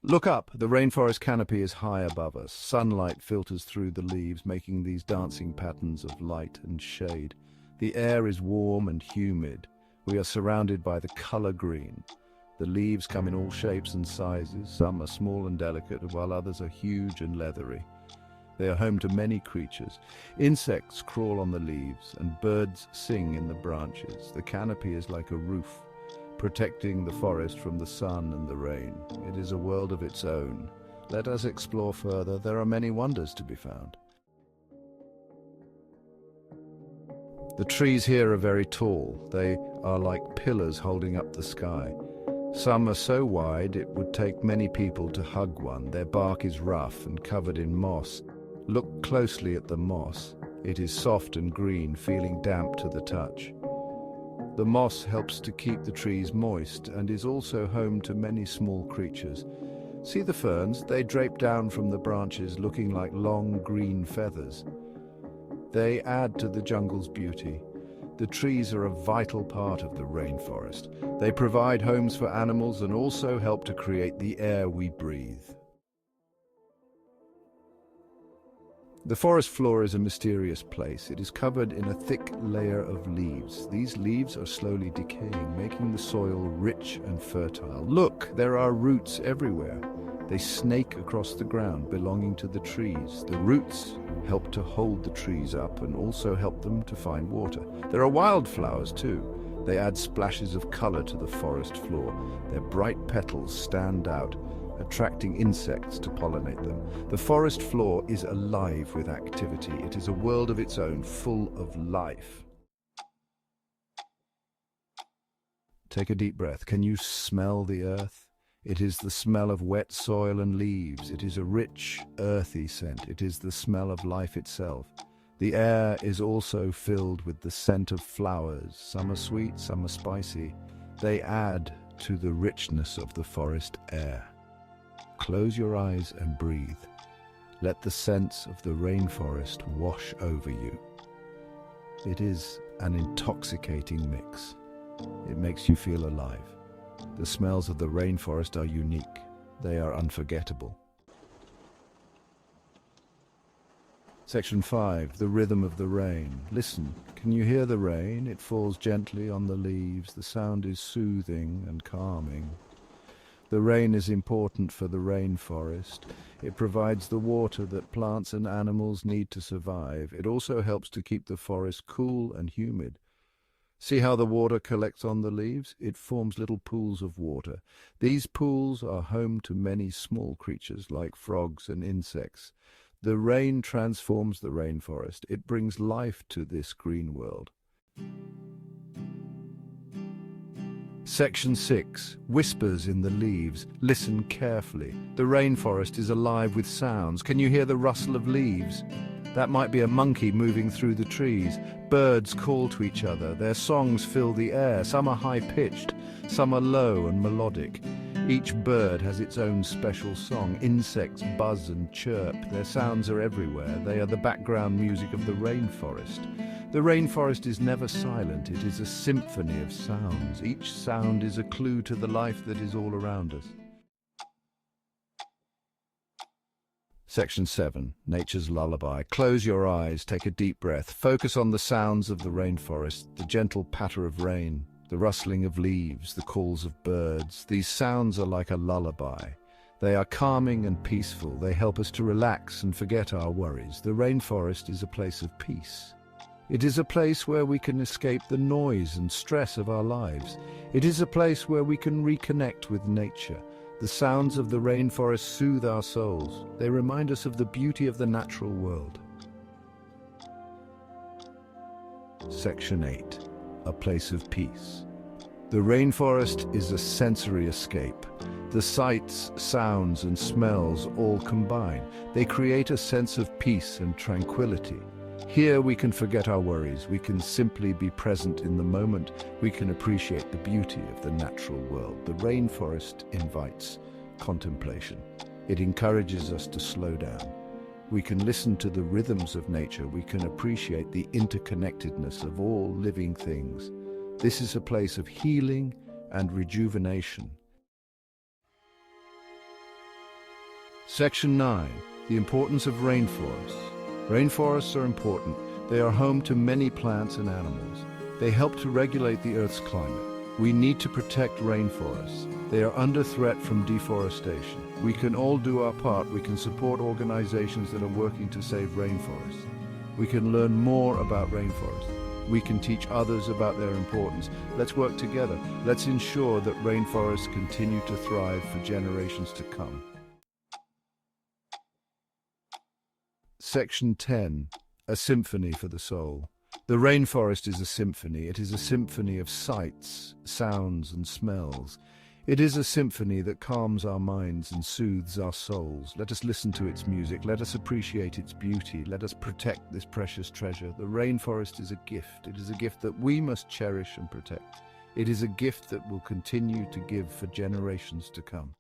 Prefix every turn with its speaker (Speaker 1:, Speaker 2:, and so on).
Speaker 1: Look up, the rainforest canopy is high above us. Sunlight filters through the leaves, making these dancing patterns of light and shade. The air is warm and humid. We are surrounded by the color green. The leaves come in all shapes and sizes. Some are small and delicate, while others are huge and leathery. They are home to many creatures. Insects crawl on the leaves, and birds sing in the branches. The canopy is like a roof, protecting the forest from the sun and the rain. It is a world of its own. Let us explore further. There are many wonders to be found. The trees here are very tall. They are like pillars holding up the sky. Some are so wide it would take many people to hug one. Their bark is rough and covered in moss. Look closely at the moss. It is soft and green, feeling damp to the touch. The moss helps to keep the trees moist and is also home to many small creatures. See the ferns? They drape down from the branches looking like long green feathers. They add to the jungle's beauty. The trees are a vital part of the rainforest. They provide homes for animals and also help to create the air we breathe. The forest floor is a mysterious place. It is covered in a thick layer of leaves. These leaves are slowly decaying, making the soil rich and fertile. Look, there are roots everywhere. They snake across the ground, belonging to the trees. The roots help to hold the trees up and also help them to find water. There are wildflowers too. They add splashes of color to the forest floor. Their bright petals stand out, attracting insects to pollinate them. The forest floor is alive with activity. It is a world of its own, full of life. Take a deep breath. Can you smell the earth? It is the smell of wet soil and leaves. It is a rich, earthy scent. It is the smell of life itself. The air is also filled with the scent of flowers. Some are sweet, some are spicy. They add to the richness of the forest air. Close your eyes and breathe. Let the scents of the rainforest wash over you. It is an intoxicating mix. It makes you feel alive. The smells of the rainforest are unique. They are unforgettable. Section 5. The rhythm of the rain. Listen, can you hear the rain? It falls gently on the leaves. The sound is soothing and calming. The rain is important for the rainforest. It provides the water that plants and animals need to survive. It also helps to keep the forest cool and humid. See how the water collects on the leaves? It forms little pools of water. These pools are home to many small creatures like frogs and insects. The rain transforms the rainforest. It brings life to this green world. Section 6. Whispers in the leaves. Listen carefully. The rainforest is alive with sounds. Can you hear the rustle of leaves? That might be a monkey moving through the trees. Birds call to each other. Their songs fill the air. Some are high-pitched, some are low and melodic. Each bird has its own special song. Insects buzz and chirp. Their sounds are everywhere. They are the background music of the rainforest. The rainforest is never silent. It is a symphony of sounds. Each sound is a clue to the life that is all around us. Section 7. Nature's lullaby. Close your eyes, take a deep breath. Focus on the sounds of the rainforest, the gentle patter of rain, the rustling of leaves, the calls of birds. These sounds are like a lullaby. They are calming and peaceful. They help us to relax and forget our worries. The rainforest is a place of peace. It is a place where we can escape the noise and stress of our lives. It is a place where we can reconnect with nature. The sounds of the rainforest soothe our souls. They remind us of the beauty of the natural world. Section 8. A place of peace. The rainforest is a sensory escape. The sights, sounds, and smells all combine. They create a sense of peace and tranquility. Here we can forget our worries. We can simply be present in the moment. We can appreciate the beauty of the natural world. The rainforest invites contemplation. It encourages us to slow down. We can listen to the rhythms of nature. We can appreciate the interconnectedness of all living things. This is a place of healing and rejuvenation. Section 9. The importance of rainforests. Rainforests are important. They are home to many plants and animals. They help to regulate the Earth's climate. We need to protect rainforests. They are under threat from deforestation. We can all do our part. We can support organizations that are working to save rainforests. We can learn more about rainforests. We can teach others about their importance. Let's work together. Let's ensure that rainforests continue to thrive for generations to come. Section 10. A symphony for the soul. The rainforest is a symphony. It is a symphony of sights, sounds, and smells. It is a symphony that calms our minds and soothes our souls. Let us listen to its music. Let us appreciate its beauty. Let us protect this precious treasure. The rainforest is a gift. It is a gift that we must cherish and protect. It is a gift that will continue to give for generations to come.